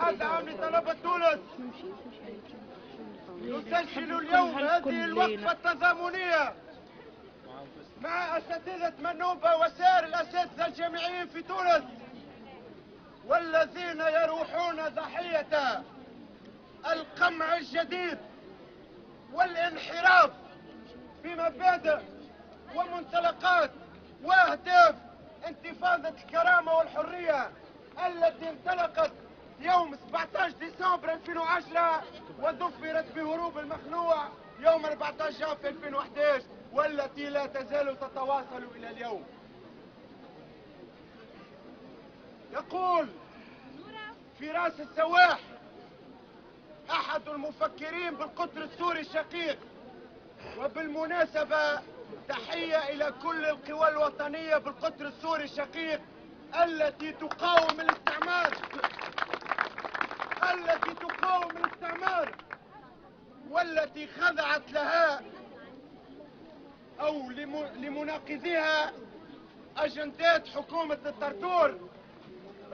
الاتحاد العام لطلبة تونس نسجل اليوم هذه الوقفة التضامنية مع أساتذة منوبة وسائر الأساتذة الجامعيين في تونس والذين يروحون ضحية القمع الجديد والانحراف في مبادئ ومنطلقات واهداف انتفاضة الكرامة والحرية التي انطلقت يوم 17 ديسمبر 2010 وظفرت بهروب المخلوع يوم 14 جانفي 2011 والتي لا تزال تتواصل إلى اليوم. يقول فراس السواح أحد المفكرين بالقطر السوري الشقيق، وبالمناسبة تحية إلى كل القوى الوطنية بالقطر السوري الشقيق التي تقاوم الاستعمار والتي خضعت لها أو لمناقضيها أجندات حكومة الطرطور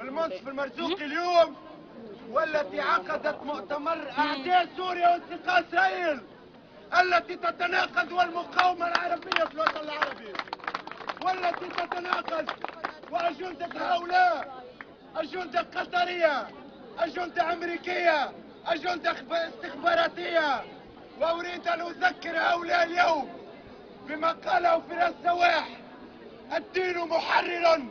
المنصف المرزوقي اليوم، والتي عقدت مؤتمر أعداء سوريا وانتقاء إسرائيل التي تتناقض والمقاومة العربية في الوطن العربي والتي تتناقض، وأجندة هؤلاء أجندة قطرية، أجندة أمريكية، أجندة استخباراتية. وأريد أن أذكر هؤلاء اليوم بما قاله فراس السواح: الدين محرر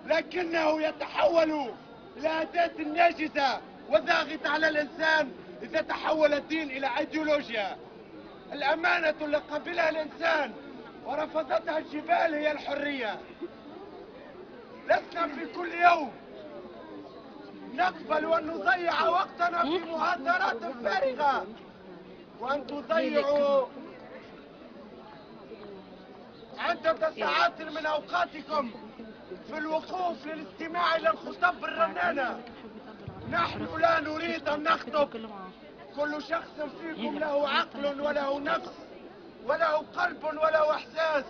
لكنه يتحول إلى أداة ناجزة وضاغطة على الإنسان إذا تحول الدين إلى أيديولوجيا. الأمانة اللي قبلها الإنسان ورفضتها الجبال هي الحرية. لسنا في كل يوم نقبل أن نضيع وقتنا في مهاترات فارغة وأن تضيعوا عدة ساعات من أوقاتكم في الوقوف للاستماع إلى الخطب الرنانة. نحن لا نريد أن نخطب. كل شخص فيكم له عقل وله نفس وله قلب وله إحساس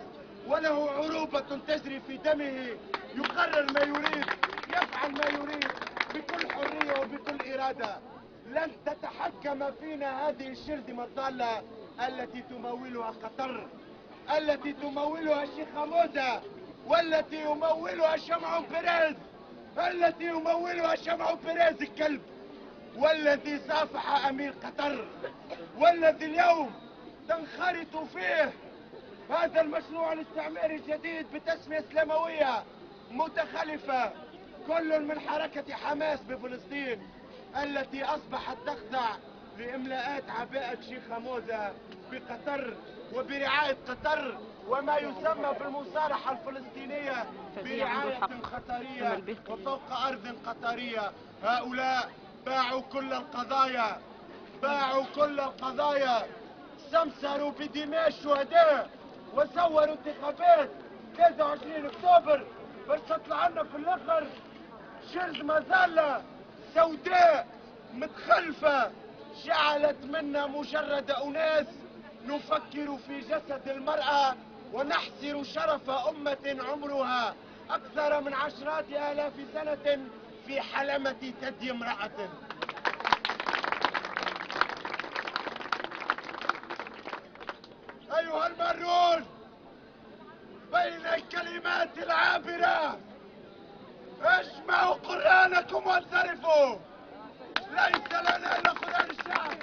وله عروبة تجري في دمه، يقرر ما يريد، يفعل ما يريد بكل حرية وبكل إرادة. لن تتحكم فينا هذه الشرذمة الضالة التي تمولها قطر، التي تمولها الشيخ حموزة، والتي يمولها شمعون بيريز، التي يمولها شمعون بيريز الكلب، والذي صافح أمير قطر، والذي اليوم تنخرط فيه هذا المشروع الاستعماري الجديد بتسمية إسلاموية متخلفة، كل من حركة حماس بفلسطين التي أصبحت تخضع لإملاءات عباءة شيخ حموزة بقطر وبرعاية قطر وما يسمى بالمصالحة الفلسطينية برعاية قطرية وفوق أرض قطرية. هؤلاء باعوا كل القضايا، سمسروا بدماء الشهداء وصوروا انتخابات 23 أكتوبر باش تطلع لنا في الآخر شرذمة ظالة سوداء متخلفة جعلت منا مجرد أناس نفكر في جسد المرأة ونحسر شرف أمة عمرها أكثر من عشرات آلاف سنة في حلمة ثدي امرأة. أيها المارون بين الكلمات العابرة اجمعوا قرآنكم وانصرفوا، ليس لنا إلا قرآن الشعب.